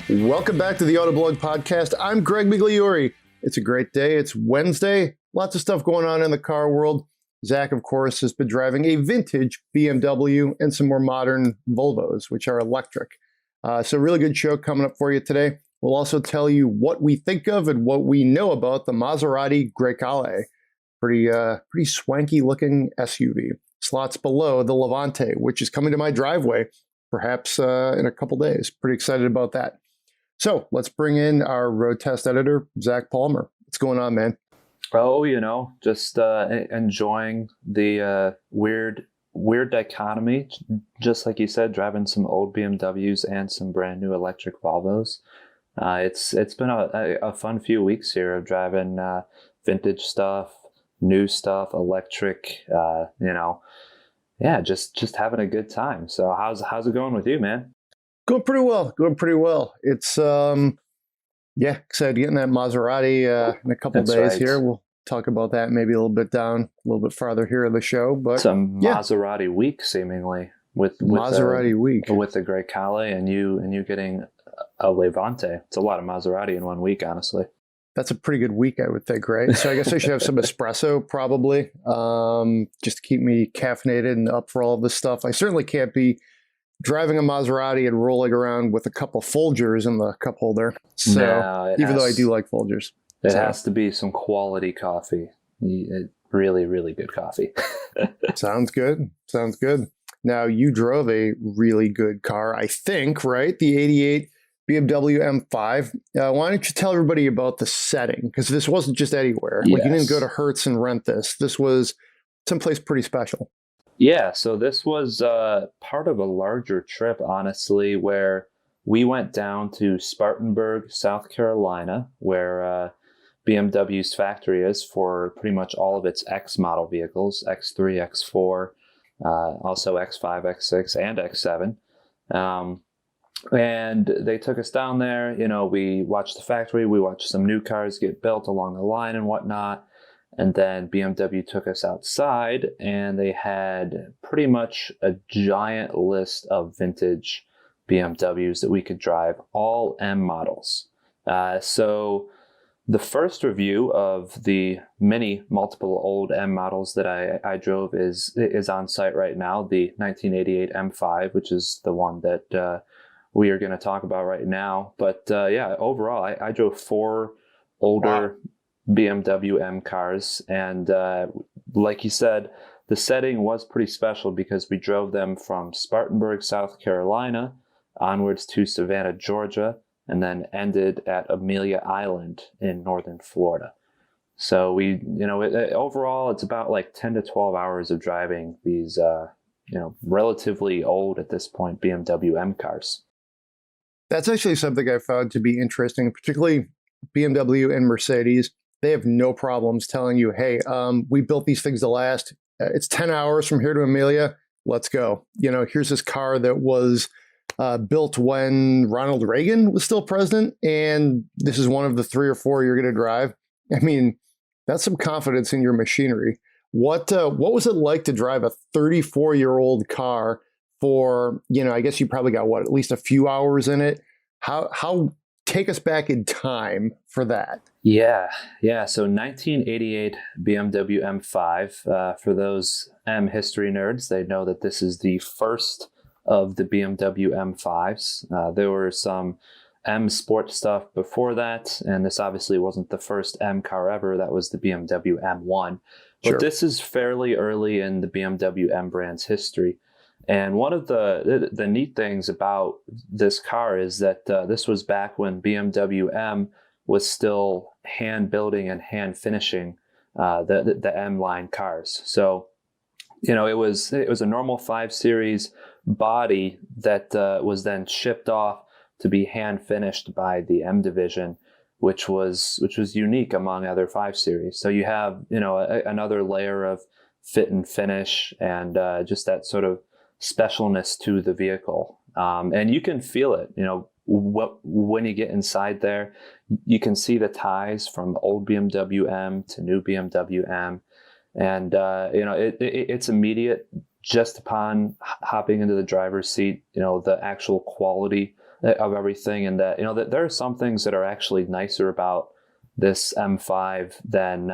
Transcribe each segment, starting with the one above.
Welcome back to the Autoblog Podcast. I'm Greg Migliore. It's a great day. It's Wednesday. Lots of stuff going on in the car world. Zach, of course, has been driving a vintage BMW and some more modern Volvos, which are electric. So really good show coming up for you today. We'll also tell you what we think of and what we know about the Maserati Gracali. Pretty swanky looking SUV. Slots below the Levante, which is coming to my driveway perhaps in a couple days. Pretty excited about that. So let's bring in our road test editor, Zach Palmer. What's going on, man? Oh, just enjoying the weird dichotomy. Just like you said, driving some old BMWs and some brand new electric Volvos. It's been a fun few weeks here of driving vintage stuff, new stuff, electric. Just having a good time. So how's it going with you, man? Going pretty well. It's, excited getting that Maserati in a couple days right. Here. We'll talk about that maybe a little bit farther here in the show. But some Maserati week, seemingly, with Maserati week. With the Grecale and you getting a Levante. It's a lot of Maserati in 1 week, honestly. That's a pretty good week, I would think, right? So I guess I should have some espresso, probably, just to keep me caffeinated and up for all of this stuff. I certainly can't be driving a Maserati and rolling around with a couple Folgers in the cup holder. So even though I do like Folgers. It has to be some quality coffee. Really, really good coffee. Sounds good. Now, you drove a really good car, I think, right? The 88 BMW M5. Why don't you tell everybody about the setting? Because this wasn't just anywhere. Yes. Like, you didn't go to Hertz and rent this. This was someplace pretty special. Yeah, so this was part of a larger trip, honestly, where we went down to Spartanburg, South Carolina, where BMW's factory is for pretty much all of its X model vehicles, X3, X4, also X5, X6, and X7. And they took us down there. We watched the factory. We watched some new cars get built along the line and whatnot. And then BMW took us outside, and they had pretty much a giant list of vintage BMWs that we could drive, all M models. So the first review of the multiple old M models that I drove is on site right now, the 1988 M5, which is the one that we are going to talk about right now. But overall, I drove 4 older BMW M cars, and like you said, the setting was pretty special because we drove them from Spartanburg, South Carolina, onwards to Savannah, Georgia, and then ended at Amelia Island in northern Florida. So we, overall, it's about like 10 to 12 hours of driving these, relatively old at this point BMW M cars. That's actually something I found to be interesting, particularly BMW and Mercedes. They have no problems telling you, hey, we built these things to last. It's 10 hours from here to Amelia. Let's go. Here's this car that was built when Ronald Reagan was still president, and this is one of the 3 or 4 you're going to drive. I mean, that's some confidence in your machinery. What was it like to drive a 34-year-old car for, I guess you probably got, at least a few hours in it? How take us back in time for that. Yeah. So 1988 BMW M5. For those M history nerds, they know that this is the first of the BMW M5s. There were some M Sport stuff before that, and this obviously wasn't the first M car ever. That was the BMW M1. But Sure. This is fairly early in the BMW M brand's history. And one of the neat things about this car is that this was back when BMW M was still hand building and hand finishing the M line cars. So, it was a normal 5 Series body that was then shipped off to be hand finished by the M division, which was unique among other 5 Series. So you have another layer of fit and finish and just that sort of specialness to the vehicle, and you can feel it. When you get inside there, you can see the ties from old BMW M to new BMW M, and it's immediate just upon hopping into the driver's seat. The actual quality of everything, and that that there are some things that are actually nicer about this M5 than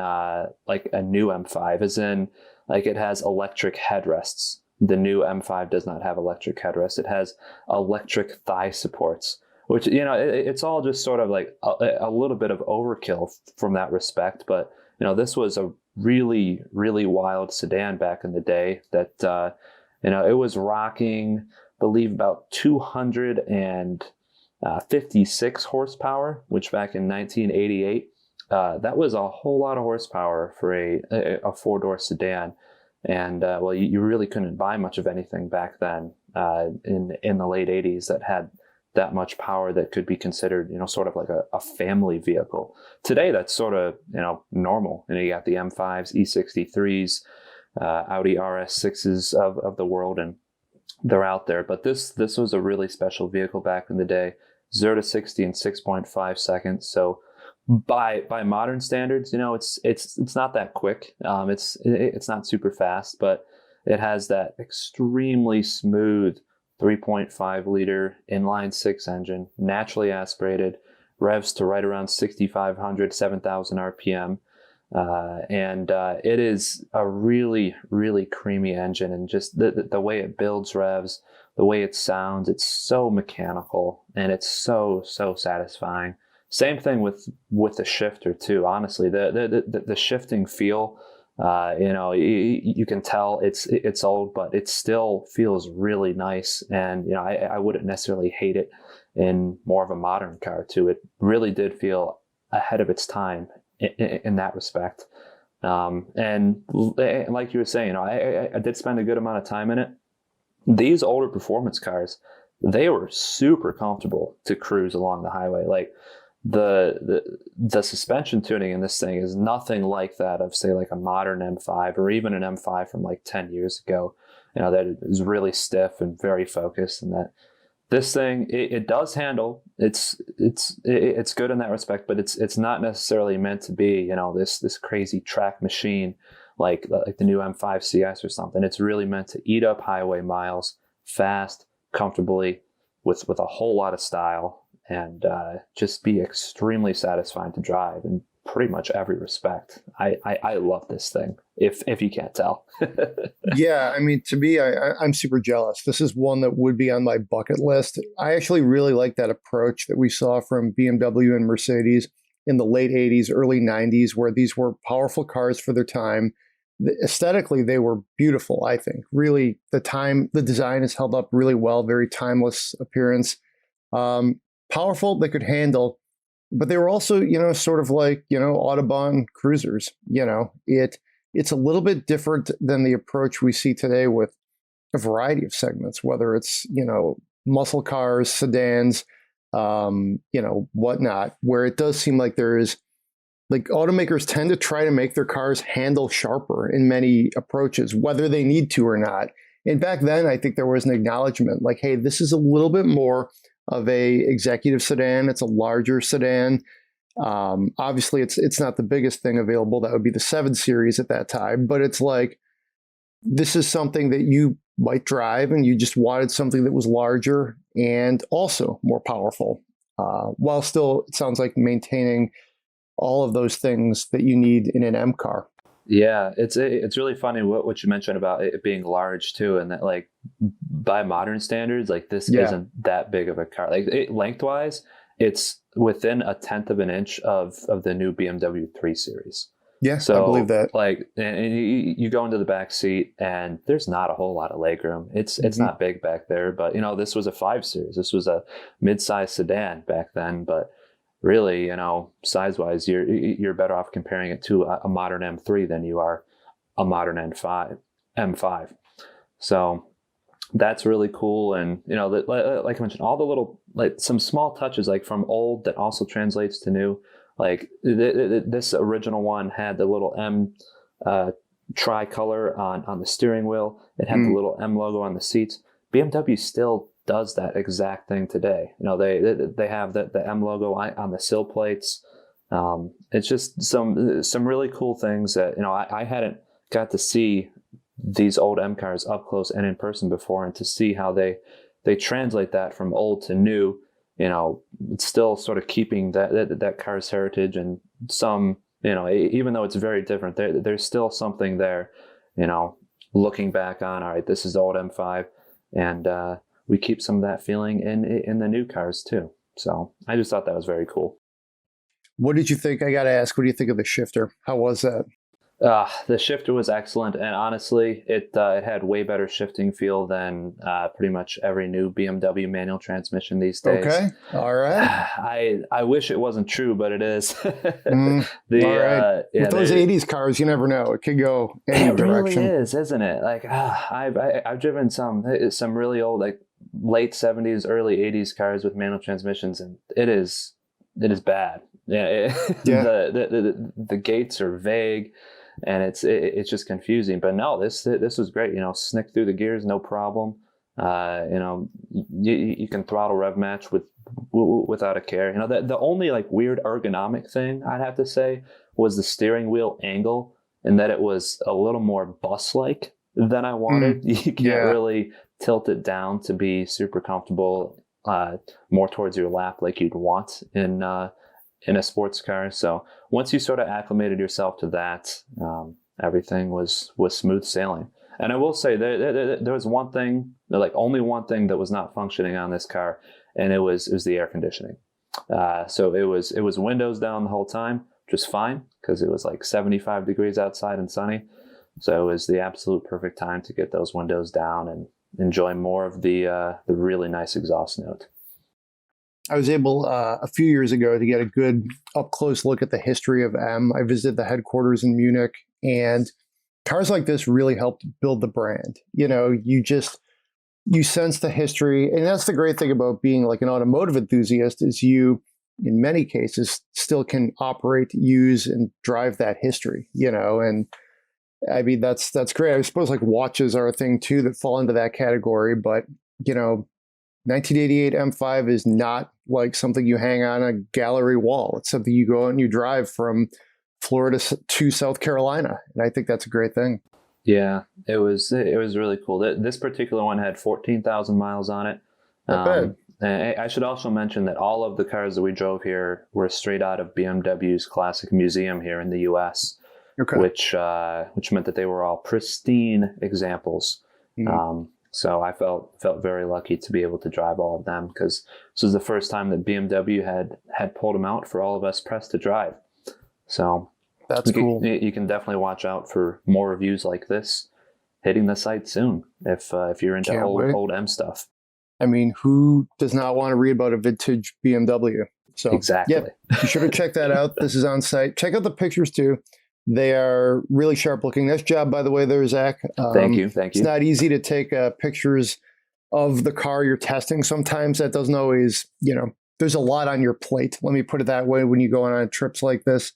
like a new M5, as in like it has electric headrests. The new M5 does not have electric headrests. It has electric thigh supports, which it's all just sort of like a little bit of overkill from that respect. But this was a really, really wild sedan back in the day that it was rocking, I believe, about 256 horsepower, which back in 1988, that was a whole lot of horsepower for a four-door sedan. And well, you really couldn't buy much of anything back then in the late 80s that had that much power that could be considered, sort of like a family vehicle. Today, that's sort of, normal. You got the M5s, E63s, Audi RS6s of the world, and they're out there. But this was a really special vehicle back in the day. 0 to 60 in 6.5 seconds. So by modern standards, it's not that quick. It's not super fast, but it has that extremely smooth 3.5 liter inline six engine, naturally aspirated, revs to right around 6,500, 7,000 RPM. And it is a really, really creamy engine, and just the way it builds revs, the way it sounds, it's so mechanical, and it's so satisfying. Same thing with the shifter too. Honestly, the shifting feel, you can tell it's old, but it still feels really nice. And I wouldn't necessarily hate it in more of a modern car too. It really did feel ahead of its time in that respect. And like you were saying, I did spend a good amount of time in it. These older performance cars, they were super comfortable to cruise along the highway. Like the suspension tuning in this thing is nothing like that of, say, like a modern M5 or even an M5 from like 10 years ago. That is really stiff and very focused, and that this thing, it does handle. It's good in that respect, but it's not necessarily meant to be, this crazy track machine like the new M5 CS or something. It's really meant to eat up highway miles fast, comfortably, with a whole lot of style, and just be extremely satisfying to drive in pretty much every respect. I love this thing, if you can't tell. Yeah, I mean, to me, I'm super jealous. This is one that would be on my bucket list. I actually really like that approach that we saw from BMW and Mercedes in the late 80s, early 90s, where these were powerful cars for their time. Aesthetically, they were beautiful, I think. Really, the design is held up really well, very timeless appearance. Powerful, they could handle, but they were also, sort of like, Autobahn cruisers. It's a little bit different than the approach we see today with a variety of segments, whether it's, muscle cars, sedans, whatnot, where it does seem like there is, like, automakers tend to try to make their cars handle sharper in many approaches, whether they need to or not. And back then, I think there was an acknowledgement like, hey, this is a little bit more of a executive sedan. It's a larger sedan. Obviously, it's not the biggest thing available. That would be the 7 Series at that time. But it's like, this is something that you might drive, and you just wanted something that was larger and also more powerful, while still, it sounds like, maintaining all of those things that you need in an M car. Yeah, it's really funny what you mentioned about it being large too, and that, like, by modern standards, like, this isn't that big of a car. Like, lengthwise, it's within a tenth of an inch of the new BMW 3 Series. Yeah, so, I believe that. Like, and you go into the back seat, and there's not a whole lot of legroom. It's not big back there, but this was a 5 Series. This was a mid-size sedan back then, but really, size-wise, you're better off comparing it to a modern M3 than you are a modern M5. So that's really cool. And, like I mentioned, all the little, like, some small touches, like, from old that also translates to new. Like, this original one had the little M tricolor on the steering wheel. It had the little M logo on the seats. BMW still does that exact thing today. They have the M logo on the sill plates. It's just some really cool things that I hadn't got to see these old M cars up close and in person before, and to see how they translate that from old to new it's still sort of keeping that car's heritage, and some, even though it's very different, there's still something there, looking back on, all right, this is the old M5, and we keep some of that feeling in the new cars too. So I just thought that was very cool. What did you think? I got to ask, what do you think of the shifter? How was that? The shifter was excellent, and honestly, it had way better shifting feel than pretty much every new BMW manual transmission these days. Okay, all right. I wish it wasn't true, but it is. All right. With those 80s cars, you never know. It could go any direction. It really is, isn't it? Like I've driven some really old, like late 70s, early 80s cars with manual transmissions, and it is bad. Yeah, the gates are vague. And it's just confusing. But no, this was great. Snick through the gears, no problem. You can throttle rev match without a care. The only like weird ergonomic thing I'd have to say was the steering wheel angle, and that it was a little more bus-like than I wanted. You can't really tilt it down to be super comfortable, more towards your lap like you'd want in a sports car. So once you sort of acclimated yourself to that, everything was smooth sailing. And I will say there was one thing, like only one thing that was not functioning on this car, and it was the air conditioning. So it was windows down the whole time, which was fine because it was like 75 degrees outside and sunny. So it was the absolute perfect time to get those windows down and enjoy more of the really nice exhaust note. I was able a few years ago to get a good up close look at the history of M. I visited the headquarters in Munich, and cars like this really helped build the brand. You sense the history, and that's the great thing about being like an automotive enthusiast is you, in many cases, still can operate, use, and drive that history. And I mean that's great. I suppose like watches are a thing too that fall into that category, but 1988 M5 is not like something you hang on a gallery wall. It's something you go out and you drive from Florida to South Carolina. And I think that's a great thing. Yeah, it was really cool. This particular one had 14,000 miles on it. Not bad. And I should also mention that all of the cars that we drove here were straight out of BMW's Classic Museum here in the U.S., which meant that they were all pristine examples. Mm-hmm. So I felt very lucky to be able to drive all of them, because this was the first time that BMW had pulled them out for all of us press to drive. So that's cool. You can definitely watch out for more reviews like this hitting the site soon if you're into old M stuff. I mean, who does not want to read about a vintage BMW? So exactly. Yeah, be sure to check that out. This is on site. Check out the pictures too. They are really sharp looking. Nice job, by the way, there, Zach. Thank you. It's not easy to take pictures of the car you're testing. Sometimes that doesn't always, there's a lot on your plate. Let me put it that way when you go on trips like this.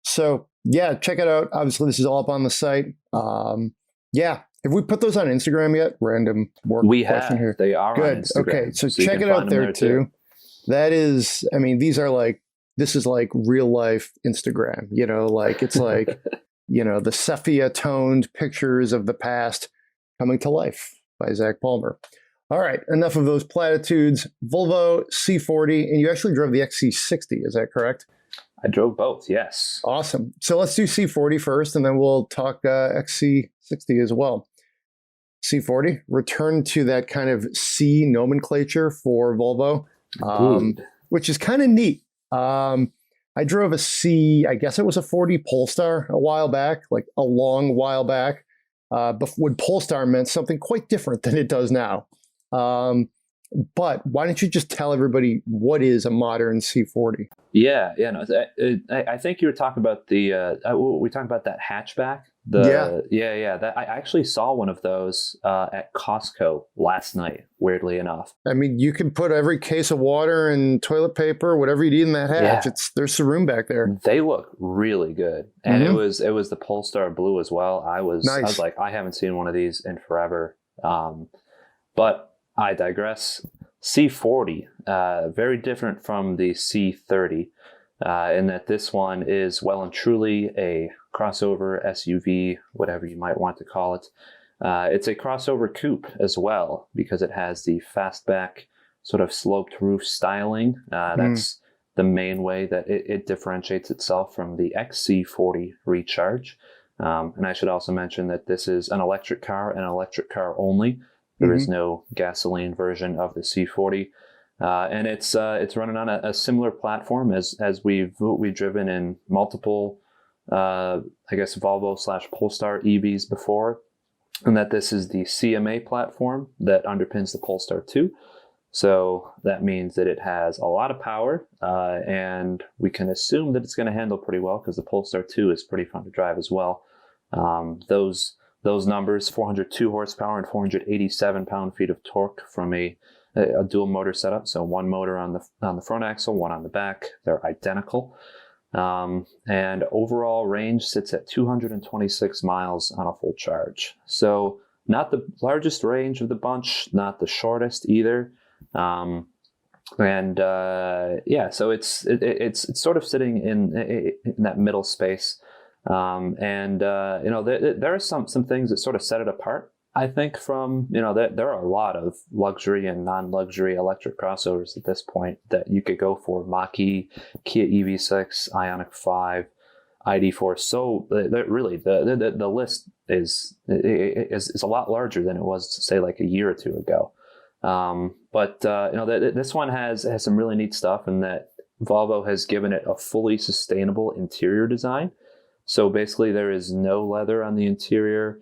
So yeah, check it out. Obviously, this is all up on the site. Have we put those on Instagram yet? Random work question here. They are good. On Instagram, okay, so check it out there too. That is, I mean, these are like. This is like real life Instagram, it's like, the sepia toned pictures of the past coming to life by Zach Palmer. All right, enough of those platitudes. Volvo C40, and you actually drove the XC60, is that correct? I drove both, yes. Awesome. So let's do C40 first, and then we'll talk XC60 as well. C40, return to that kind of C nomenclature for Volvo, which is kind of neat. I drove a C, I guess it was a 40 Polestar a while back, like a long while back, but when Polestar meant something quite different than it does now. But why don't you just tell everybody what is a modern C40? Yeah. I think you were talking about we talked about that hatchback. That I actually saw one of those at Costco last night, weirdly enough. I mean, you can put every case of water and toilet paper, whatever you need in that hatch. Yeah. There's some room back there. They look really good. And it was the Polestar Blue as well. I was like, I haven't seen one of these in forever. But I digress. C40, very different from the C30, in that this one is well and truly a crossover SUV, whatever you might want to call it. It's a crossover coupe as well, because it has the fastback sort of sloped roof styling. That's the main way that it differentiates itself from the XC40 Recharge. And I should also mention that this is an electric car and electric car only. There is no gasoline version of the C40. And it's running on a similar platform as we've driven in multiple, I guess, Volvo/Polestar EVs before, and that this is the CMA platform that underpins the Polestar 2. So that means that it has a lot of power, and we can assume that it's going to handle pretty well because the Polestar 2 is pretty fun to drive as well. Those numbers, 402 horsepower and 487 pound-feet of torque from a dual motor setup. So one motor on the front axle, one on the back. They're identical. And overall range sits at 226 miles on a full charge. So not the largest range of the bunch, not the shortest either. So it's sort of sitting in that middle space. There are some things that sort of set it apart, I think, from, there are a lot of luxury and non-luxury electric crossovers at this point that you could go for. Mach-E, Kia EV6, Ioniq 5, ID4. So really the list is a lot larger than it was, say, like a year or two ago. This one has some really neat stuff in that Volvo has given it a fully sustainable interior design. So basically there is no leather on the interior.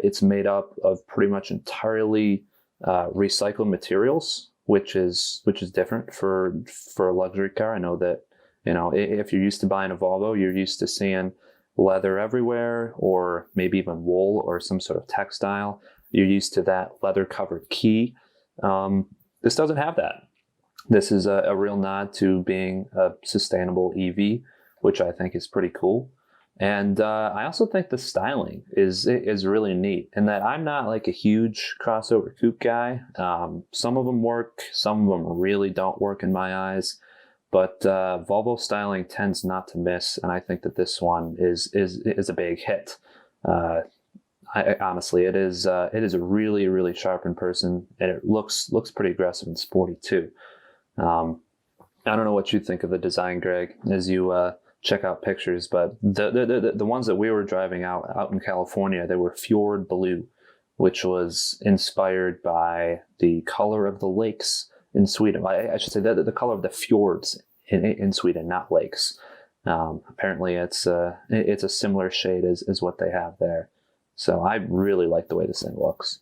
It's made up of pretty much entirely recycled materials, which is different for a luxury car. I know that, if you're used to buying a Volvo, you're used to seeing leather everywhere, or maybe even wool or some sort of textile. You're used to that leather covered key. This doesn't have that. This is a real nod to being a sustainable EV, which I think is pretty cool. And I also think the styling is really neat, in that I'm not like a huge crossover coupe guy. Some of them work, some of them really don't work in my eyes. But Volvo styling tends not to miss, and I think that this one is a big hit. Honestly, it is a really, really sharp in person, and it looks pretty aggressive and sporty too. I don't know what you think of the design, Greg, as you check out pictures, but the ones that we were driving out in California, they were fjord blue, which was inspired by the color of the lakes in Sweden. I should say that the color of the fjords in Sweden, not lakes. Apparently, it's a similar shade as what they have there. So I really like the way this thing looks.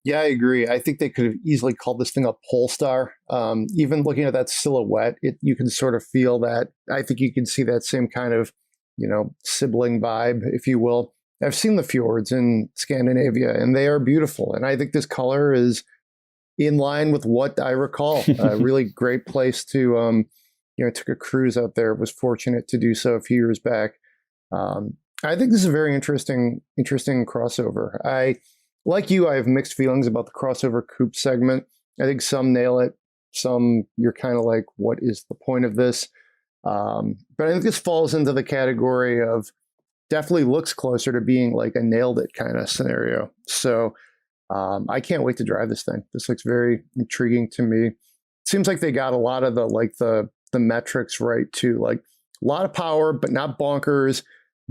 Yeah, I agree. I think they could have easily called this thing a Polestar. Even looking at that silhouette, you can sort of feel that. I think you can see that same kind of, sibling vibe, if you will. I've seen the fjords in Scandinavia, and they are beautiful. And I think this color is in line with what I recall. A really great place to, took a cruise out there. Was fortunate to do so a few years back. I think this is a very interesting crossover. Like you, I have mixed feelings about the crossover coupe segment. I think some nail it. Some you're kind of like, what is the point of this? But I think this falls into the category of definitely looks closer to being like a nailed it kind of scenario. So I can't wait to drive this thing. This looks very intriguing to me. It seems like they got a lot of the metrics right too. Like a lot of power, but not bonkers.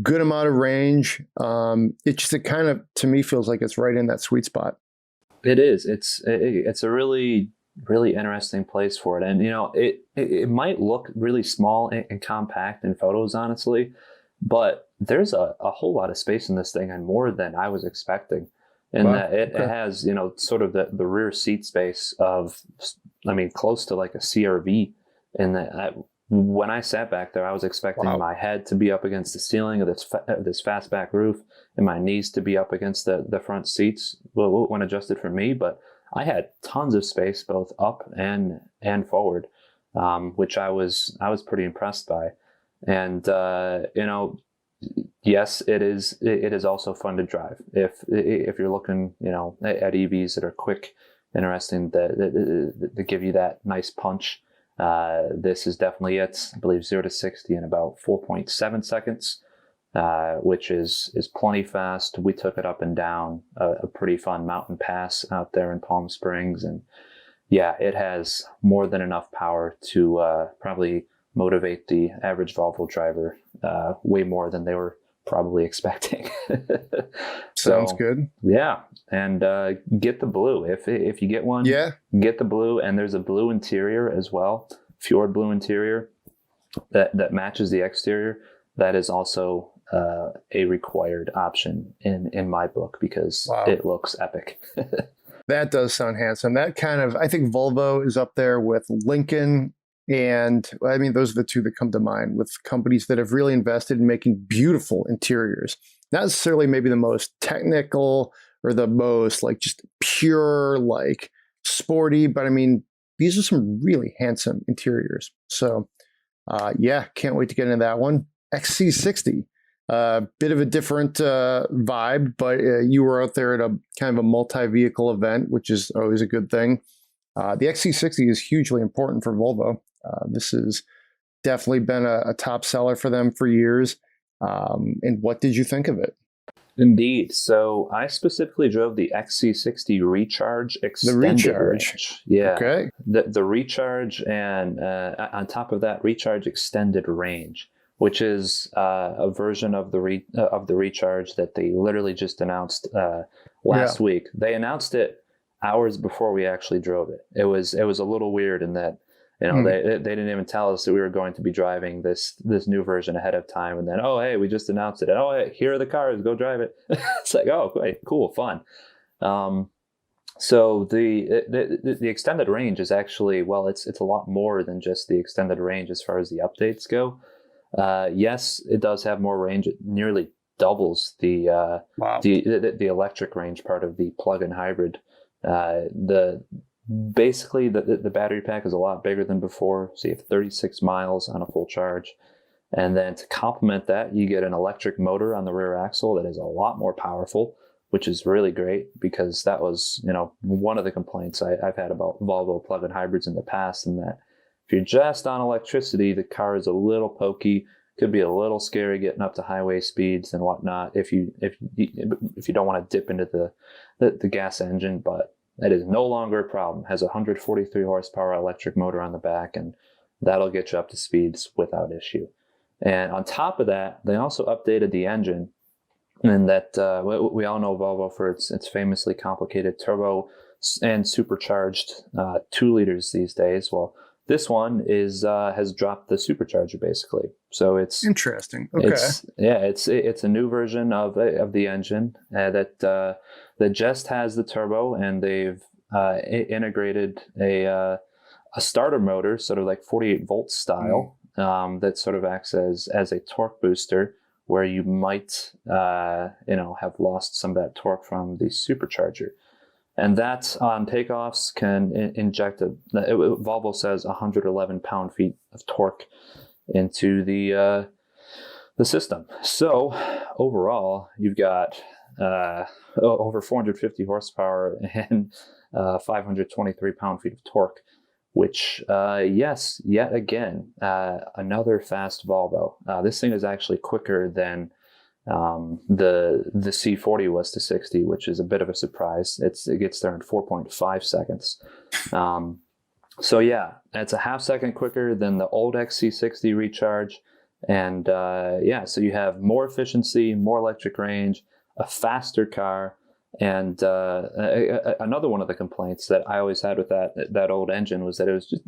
Good amount of range. It kind of, to me, feels like it's right in that sweet spot. It is. It's a really, really interesting place for it. And, it might look really small and compact in photos, honestly, but there's a whole lot of space in this thing, and more than I was expecting. And wow. It has, sort of the rear seat space of, close to like a CRV. And when I sat back there, I was expecting my head to be up against the ceiling of this fastback roof, and my knees to be up against the front seats when adjusted for me. But I had tons of space both up and forward, which I was pretty impressed by. And yes, it is also fun to drive if you're looking at EVs that are quick, interesting, that give you that nice punch. This is definitely it. I believe 0 to 60 in about 4.7 seconds, which is plenty fast. We took it up and down a pretty fun mountain pass out there in Palm Springs, and yeah, it has more than enough power to probably motivate the average Volvo driver way more than they were probably expecting. Sounds So good. yeah, and get the blue if you get one. Yeah. Get the blue, and there's a blue interior as well, Fjord blue interior that matches the exterior. That is also a required option in my book because Wow. it looks epic. That does sound handsome. That kind of, I think Volvo is up there with Lincoln. And I mean, those are the two that come to mind with companies that have really invested in making beautiful interiors. Not necessarily maybe the most technical or the most like just pure, like sporty, but I mean, these are some really handsome interiors. So yeah, can't wait to get into that one. XC60. Bit of a different vibe, but you were out there at a kind of a multi-vehicle event, which is always a good thing. The XC60 is hugely important for Volvo. This has definitely been a top seller for them for years. And what did you think of it? Indeed. So I specifically drove the XC60 Recharge Extended Range. Yeah. Okay. The Recharge, and on top of that, Recharge Extended Range, which is a version of the Recharge that they literally just announced last week. They announced it hours before we actually drove it. It was a little weird in that, you know, they didn't even tell us that we were going to be driving this new version ahead of time, and then, oh hey, we just announced it, and oh hey, here are the cars, go drive it. It's like, oh great, cool, fun. So the extended range is actually, well, it's a lot more than just the extended range as far as the updates go. Yes, it does have more range. It nearly doubles the electric range part of the plug-in hybrid. Basically the battery pack is a lot bigger than before, so you have 36 miles on a full charge, and then to complement that, you get an electric motor on the rear axle that is a lot more powerful, which is really great because that was, you know, one of the complaints I've had about Volvo plug-in hybrids in the past, and that if you're just on electricity, the car is a little pokey, could be a little scary getting up to highway speeds and whatnot if you don't want to dip into the gas engine. But that is no longer a problem. It has a 143 horsepower electric motor on the back, and that'll get you up to speeds without issue. And on top of that, they also updated the engine, and that we all know Volvo for its famously complicated turbo and supercharged 2 liters these days. Well, this one has dropped the supercharger basically. So it's interesting. Okay. It's a new version of the engine that just has the turbo, and they've integrated a starter motor, sort of like 48 volt style, that sort of acts as a torque booster where you might have lost some of that torque from the supercharger. And that on takeoffs can inject Volvo says 111 pound-feet of torque into the system. So overall, you've got over 450 horsepower and 523 pound-feet of torque, which, yes, yet again, another fast Volvo. This thing is actually quicker than the C40 was to 60, which is a bit of a surprise. It gets there in 4.5 seconds. So yeah, it's a half second quicker than the old XC60 Recharge. And so you have more efficiency, more electric range, a faster car. And another one of the complaints that I always had with that old engine was that it was just,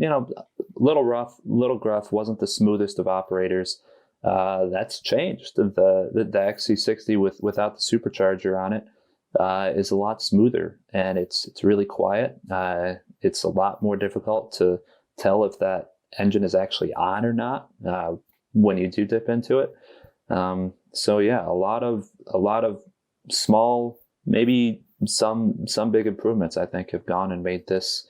little rough, little gruff, wasn't the smoothest of operators. That's changed. The XC60 without the supercharger on it is a lot smoother, and it's really quiet. It's a lot more difficult to tell if that engine is actually on or not when you do dip into it. So yeah, a lot of small, maybe some big improvements I think have gone and made this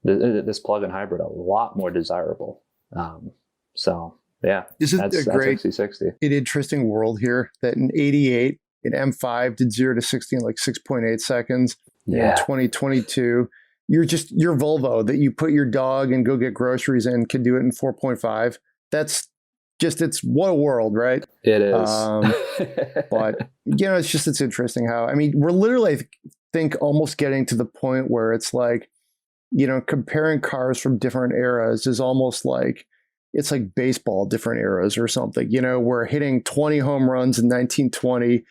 plug-in hybrid a lot more desirable. So yeah, this is a great, XC60. An interesting world here that in '88, an M5 did 0 to 60 in like 6.8 seconds. Yeah. In 2022, you're Volvo that you put your dog and go get groceries in can do it in 4.5. That's just, it's what a world, right? It is. But it's interesting how, I mean, we're literally, I think, almost getting to the point where it's like comparing cars from different eras is almost like it's like baseball, different eras or something, where hitting 20 home runs in 1920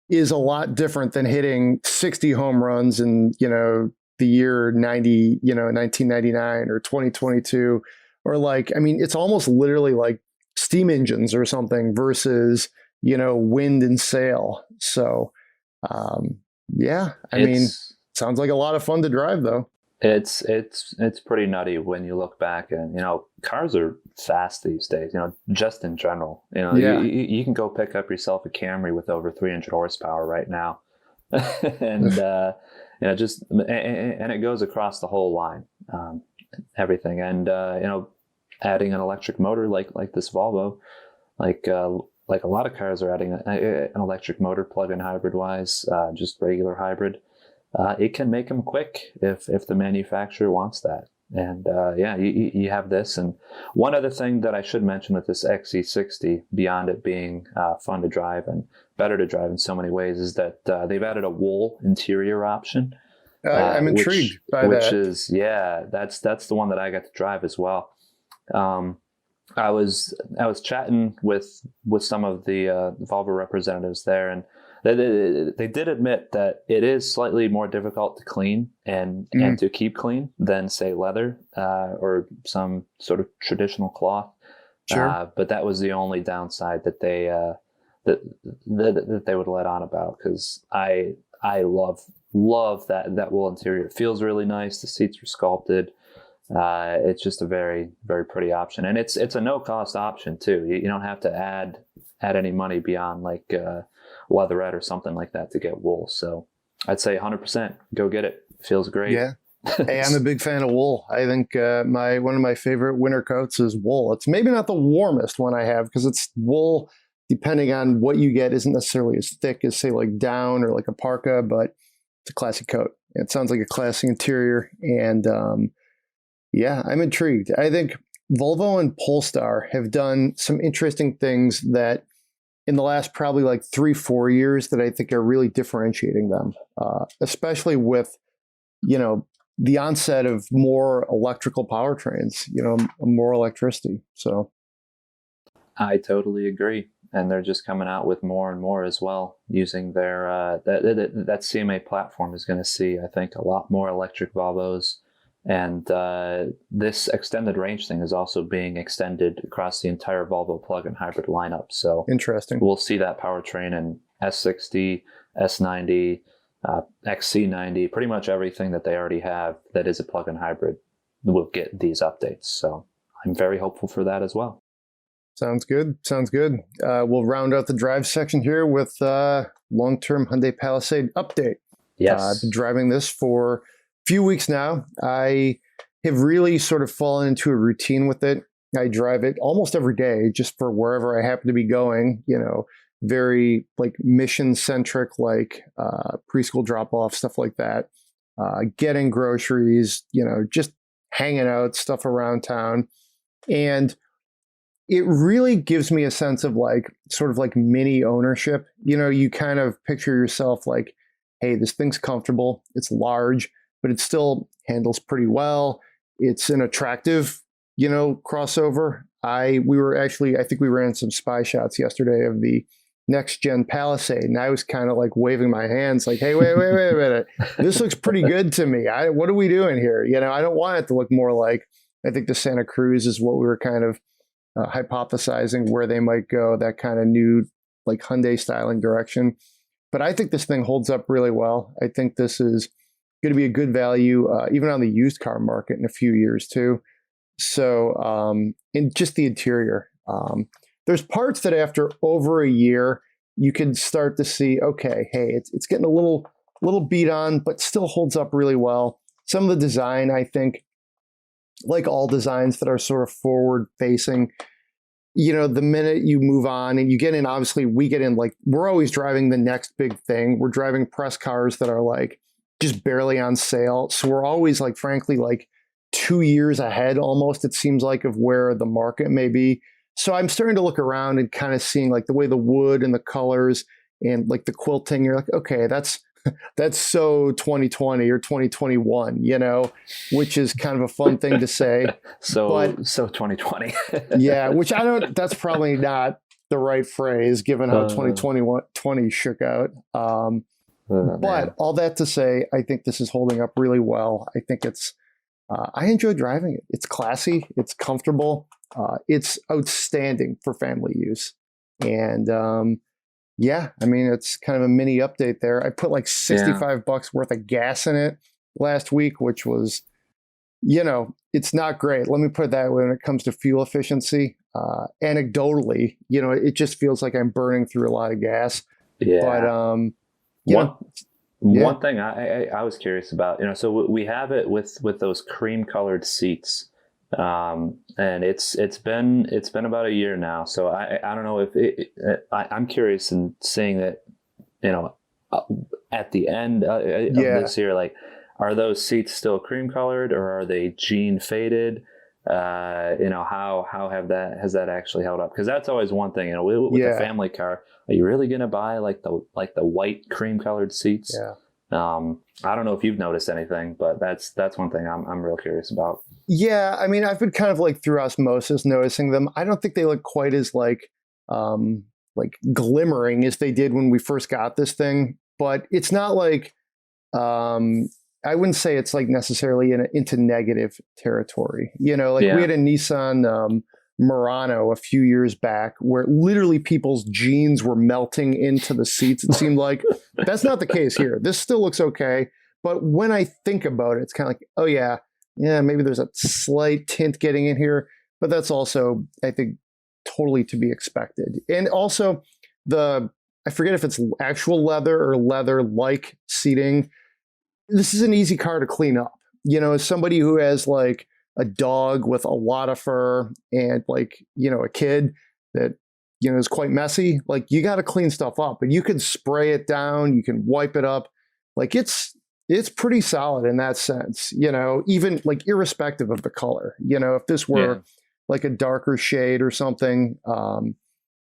is a lot different than hitting 60 home runs in, the year 1999 or 2022, or like, I mean, it's almost literally like steam engines or something versus, wind and sail. So, yeah, I mean, sounds like a lot of fun to drive though. It's pretty nutty when you look back, and cars are fast these days. Just in general, Yeah. you can go pick up yourself a Camry with over 300 horsepower right now, and and it goes across the whole line, everything, and adding an electric motor like this Volvo, like a lot of cars are adding an electric motor, plug-in hybrid wise, just regular hybrid. It can make them quick if the manufacturer wants that. And you have this. And one other thing that I should mention with this XC60, beyond it being fun to drive and better to drive in so many ways, is that they've added a wool interior option. I'm intrigued by that. Which is, that's the one that I got to drive as well. I was chatting with some of the Volvo representatives there, and they did admit that it is slightly more difficult to clean and to keep clean than, say, leather or some sort of traditional cloth. Sure. But that was the only downside that they that they would let on about, because I love that wool interior. It feels really nice. The seats are sculpted. It's just a very, very pretty option, and it's a no cost option too. You don't have to add any money beyond like leatherette or something like that to get wool. So I'd say 100% go get it. Feels great. Yeah. Hey, I'm a big fan of wool. I think one of my favorite winter coats is wool. It's maybe not the warmest one I have, because it's wool, depending on what you get, isn't necessarily as thick as, say, like down or like a parka, but it's a classic coat. It sounds like a classic interior. And yeah, I'm intrigued. I think Volvo and Polestar have done some interesting things that in the last probably like 3-4 years that I think are really differentiating them, especially with, the onset of more electrical powertrains, more electricity. So I totally agree. And they're just coming out with more and more as well, using their that CMA platform is going to see, I think, a lot more electric Volvos. And this extended range thing is also being extended across the entire Volvo plug-in hybrid lineup. So interesting. We'll see that powertrain in S60, S90, XC90, pretty much everything that they already have that is a plug-in hybrid will get these updates. So I'm very hopeful for that as well. Sounds good. We'll round out the drive section here with long-term Hyundai Palisade update. Yes. I've been driving this for few weeks now. I have really sort of fallen into a routine with it. I drive it almost every day just for wherever I happen to be going, very like mission centric, like preschool drop off, stuff like that. Getting groceries, just hanging out, stuff around town. And it really gives me a sense of like sort of like mini ownership. You kind of picture yourself like, hey, this thing's comfortable, it's large, but it still handles pretty well. It's an attractive, crossover. I think we ran some spy shots yesterday of the next gen Palisade, and I was kind of like waving my hands like, hey, wait a minute. This looks pretty good to me. What are we doing here? I don't want it to look more like, I think the Santa Cruz is what we were kind of hypothesizing where they might go, that kind of new like Hyundai styling direction. But I think this thing holds up really well. I think this is going to be a good value, even on the used car market in a few years too. So, and just the interior, there's parts that after over a year, you can start to see, okay, hey, it's getting a little beat on, but still holds up really well. Some of the design, I think, like all designs that are sort of forward facing, the minute you move on and you get in, obviously we get in, like we're always driving the next big thing. We're driving press cars that are like just barely on sale. So we're always like, frankly, like 2 years ahead almost, it seems like, of where the market may be. So I'm starting to look around and kind of seeing like the way the wood and the colors and like the quilting, you're like, okay, that's That's so 2020 or 2021, which is kind of a fun thing to say. So 2020. Yeah, which that's probably not the right phrase given how 2020 shook out. But all that to say, I think this is holding up really well. I think I enjoy driving it. It's classy. It's comfortable. It's outstanding for family use. And yeah, I mean, it's kind of a mini update there. I put like $65 worth of gas in it last week, which was, it's not great. Let me put it that way when it comes to fuel efficiency. Anecdotally, it just feels like I'm burning through a lot of gas. Yeah. But, one thing I was curious about, so we have it with those cream colored seats. And it's been about a year now. So I don't know if I'm curious in seeing that, at the end of this year, like, are those seats still cream colored or are they jean faded? How has that actually held up? Because that's always one thing, with the family car, are you really going to buy like the white cream colored seats? Yeah. I don't know if you've noticed anything, but that's one thing I'm real curious about. Yeah, I mean, I've been kind of like through osmosis noticing them. I don't think they look quite as like glimmering as they did when we first got this thing, but it's not like I wouldn't say it's like necessarily into negative territory. We had a Nissan Murano a few years back where literally people's jeans were melting into the seats. It seemed like that's not the case here. This still looks okay. But when I think about it, it's kind of like, oh yeah, maybe there's a slight tint getting in here, but that's also, I think, totally to be expected. And also I forget if it's actual leather or leather-like seating. This is an easy car to clean up. As somebody who has like a dog with a lot of fur and like, a kid that, is quite messy, like you got to clean stuff up, and you can spray it down, you can wipe it up. Like it's pretty solid in that sense, even like irrespective of the color. If this were like a darker shade or something,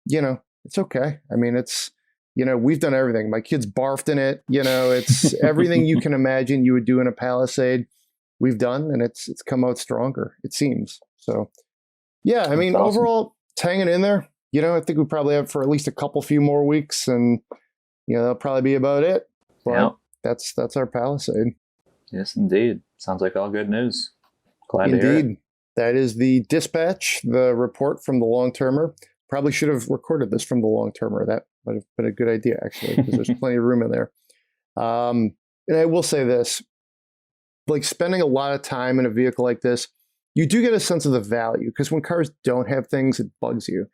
it's okay. I mean, it's, we've done everything. My kids barfed in it. It's everything you can imagine you would do in a Palisade we've done, and it's come out stronger, it seems. So yeah, I mean, awesome. Overall, it's hanging in there. I think we probably have for at least a few more weeks, and that'll probably be about it. But that's our Palisade. Yes, indeed. Sounds like all good news. Glad to hear it. That is the dispatch, the report from the long-termer. Probably should have recorded this from the long-termer. That might have been a good idea, actually, because there's plenty of room in there. And I will say this, like spending a lot of time in a vehicle like this, you do get a sense of the value, because when cars don't have things, it bugs you.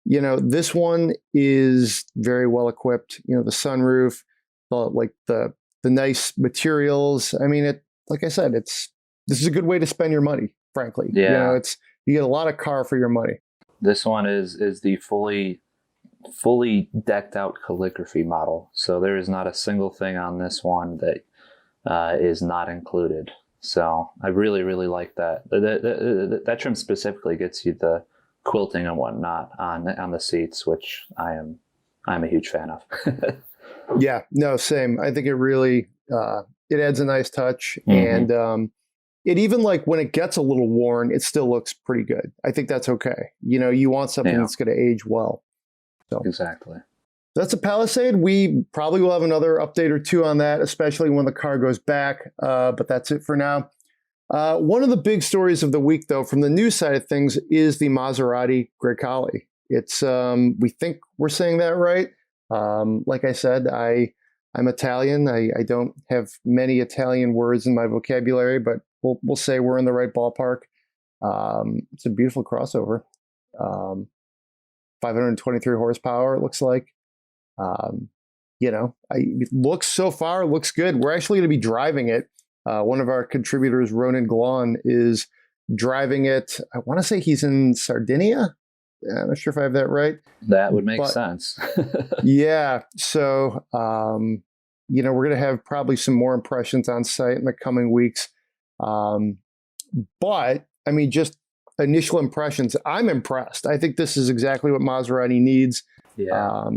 This one is very well equipped. The sunroof, the nice materials. I mean, like I said, this is a good way to spend your money, frankly. Yeah. You get a lot of car for your money. This one is the fully decked out calligraphy model. So there is not a single thing on this one that is not included. So I really, really like that. That trim specifically gets you the quilting and whatnot on the seats, which I'm a huge fan of. Yeah, no, same. I think it really it adds a nice touch, and it even, like, when it gets a little worn, it still looks pretty good. I think that's okay. You want something that's going to age well. So exactly. That's a Palisade. We probably will have another update or two on that, especially when the car goes back. But that's it for now. One of the big stories of the week, though, from the news side of things, is the Maserati Gracali. It's we think we're saying that right. Like I said, I'm Italian. I don't have many Italian words in my vocabulary, but we'll say we're in the right ballpark. It's a beautiful crossover. 523 horsepower, it looks like. So far looks good. We're actually going to be driving it. One of our contributors, Ronan Glon, is driving it. I want to say he's in Sardinia. I'm not sure if I have that right. That would make sense. Yeah. So, we're going to have probably some more impressions on site in the coming weeks. But I mean, just initial impressions, I'm impressed. I think this is exactly what Maserati needs. Yeah.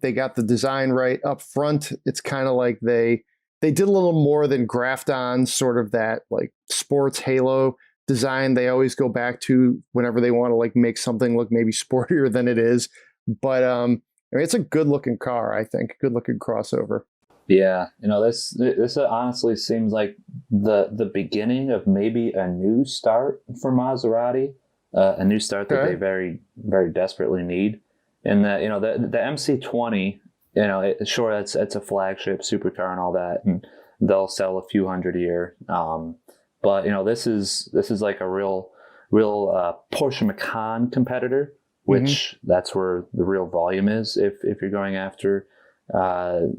They got the design right up front. It's kind of like they did a little more than graft on sort of that like sports halo design they always go back to whenever they want to like make something look maybe sportier than it is. But I mean, it's a good looking car, I think. Good looking crossover. Yeah, this honestly seems like the beginning of maybe a new start for Maserati, a new start that they very, very desperately need. And that the MC20, sure, it's a flagship supercar and all that, and they'll sell a few hundred a year. But this is like a real Porsche Macan competitor, which that's where the real volume is if you're going after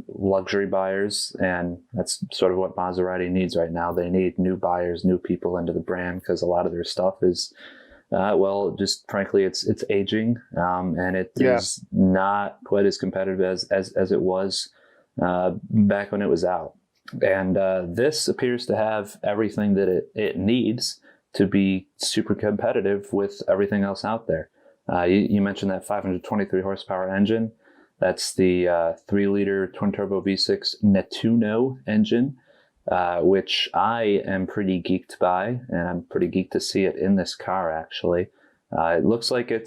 luxury buyers, and that's sort of what Maserati needs right now. They need new buyers, new people into the brand, because a lot of their stuff is just frankly it's aging, and it is not quite as competitive as it was back when it was out. And this appears to have everything that it needs to be super competitive with everything else out there. You mentioned that 523 horsepower engine. That's the 3-liter twin-turbo V6 Nettuno engine, which I am pretty geeked by, and I'm pretty geeked to see it in this car, actually. It looks like I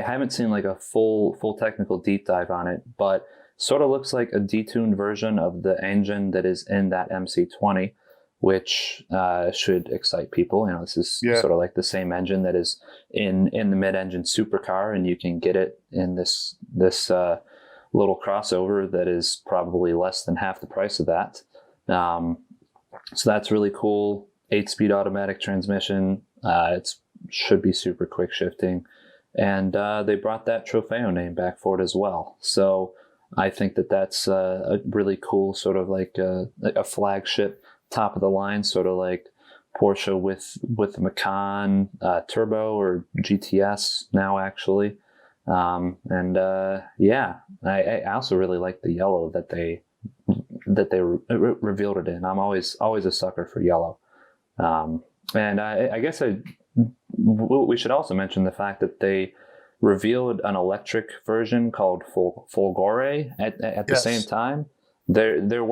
haven't seen like a full technical deep dive on it, but sort of looks like a detuned version of the engine that is in that MC20, which should excite people. This is sort of like the same engine that is in the mid-engine supercar, and you can get it in this little crossover that is probably less than half the price of that. So that's really cool. 8-speed automatic transmission. It should be super quick shifting, and they brought that Trofeo name back for it as well. So I think that's a really cool sort of like a flagship, top of the line, sort of like Porsche with the Macan Turbo or GTS now, actually. I also really like the yellow that they revealed it in. I'm always a sucker for yellow. And I guess we should also mention the fact that they revealed an electric version called Folgore at the same time. There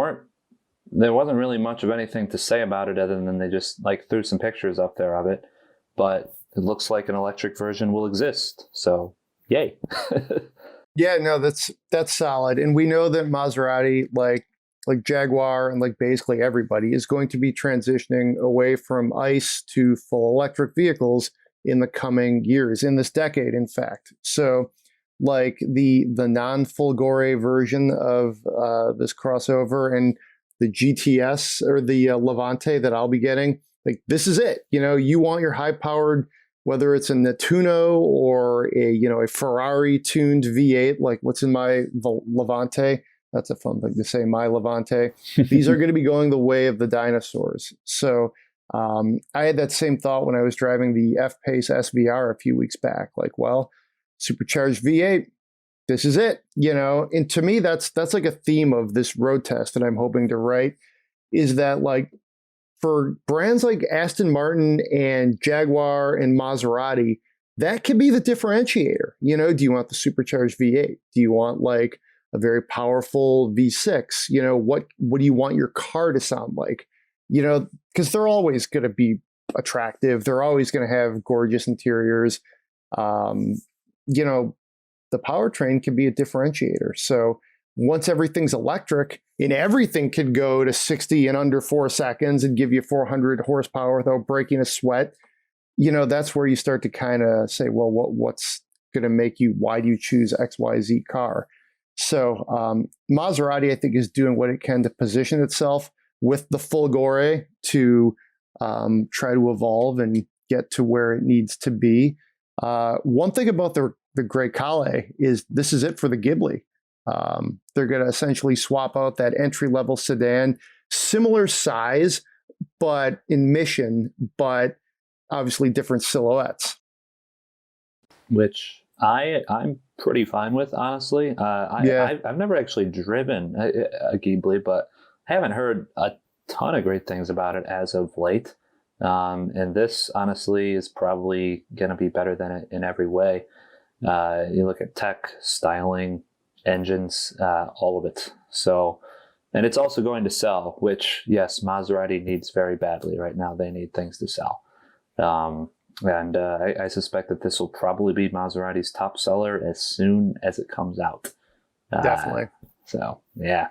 wasn't really much of anything to say about it other than they just like threw some pictures up there of it. But it looks like an electric version will exist. So yay. Yeah, no, that's solid. And we know that Maserati, like Jaguar and like basically everybody, is going to be transitioning away from ICE to full electric vehicles in the coming years, in this decade, in fact. So like the non-Folgore version of this crossover and the GTS or the Levante that I'll be getting, like this is it. You want your high-powered, whether it's a Nettuno or a Ferrari tuned V8, like what's in my Levante. That's a fun thing to say, my Levante. These are going to be going the way of the dinosaurs. So I had that same thought when I was driving the F-Pace SVR a few weeks back. Like, well, supercharged V8, this is it. And to me, that's like a theme of this road test that I'm hoping to write, is that like for brands like Aston Martin and Jaguar and Maserati, that can be the differentiator. Do you want the supercharged V8? Do you want like a very powerful V6? What do you want your car to sound like? Because they're always going to be attractive. They're always going to have gorgeous interiors. The powertrain can be a differentiator. So once everything's electric and everything could go to 60 in under 4 seconds and give you 400 horsepower without breaking a sweat, that's where you start to kind of say, well, what's going to make you, why do you choose XYZ car? So Maserati, I think, is doing what it can to position itself with the Folgore to try to evolve and get to where it needs to be. One thing about the Grecale is this is it for the Ghibli. They're going to essentially swap out that entry-level sedan, similar size, but in mission, but obviously different silhouettes. Which I'm pretty fine with, honestly. I've never actually driven a Ghibli, but I haven't heard a ton of great things about it as of late. And this, honestly, is probably going to be better than it in every way. You look at tech, styling, engines, all of it. So, and it's also going to sell, which, yes, Maserati needs very badly right now. They need things to sell. And I suspect that this will probably be Maserati's top seller as soon as it comes out. Definitely. So, yeah.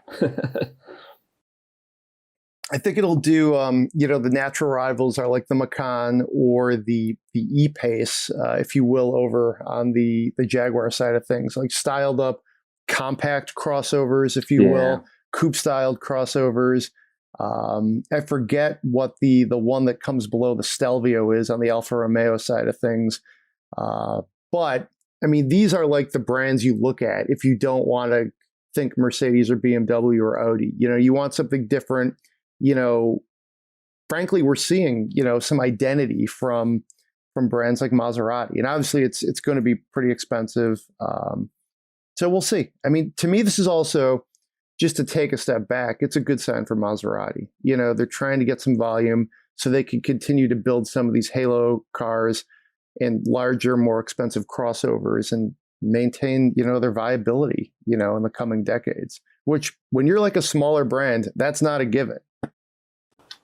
I think it'll do, the natural rivals are like the Macan or the E-Pace, if you will, over on the Jaguar side of things, like styled up compact crossovers, if you will, coupe styled crossovers. I forget what the one that comes below the Stelvio is on the Alfa Romeo side of things. But I mean, these are like the brands you look at if you don't want to think Mercedes or BMW or Audi. You want something different. Frankly, we're seeing, some identity from brands like Maserati, and obviously it's going to be pretty expensive. So we'll see. I mean, to me, this is also, just to take a step back, it's a good sign for Maserati. They're trying to get some volume so they can continue to build some of these halo cars and larger, more expensive crossovers and maintain, their viability, in the coming decades, which when you're like a smaller brand, that's not a given.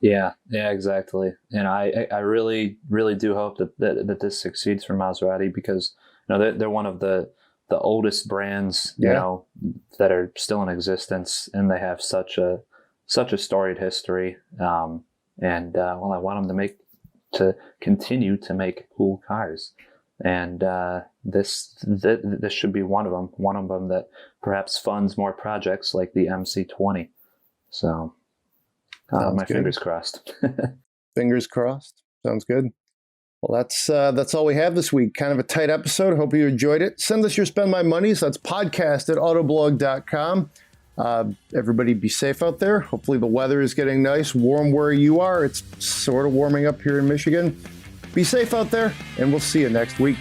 Yeah, exactly. And I really, really do hope that this succeeds for Maserati, because they're one of the oldest brands that are still in existence, and they have such a storied history. I want them to continue to make cool cars, and this should be one of them that perhaps funds more projects like the MC20. So. My fingers crossed. Fingers crossed. Sounds good. Well, that's all we have this week. Kind of a tight episode. Hope you enjoyed it. Send us your Spend My Monies. That's podcast@autoblog.com. Everybody be safe out there. Hopefully the weather is getting nice, warm where you are. It's sort of warming up here in Michigan. Be safe out there, and we'll see you next week.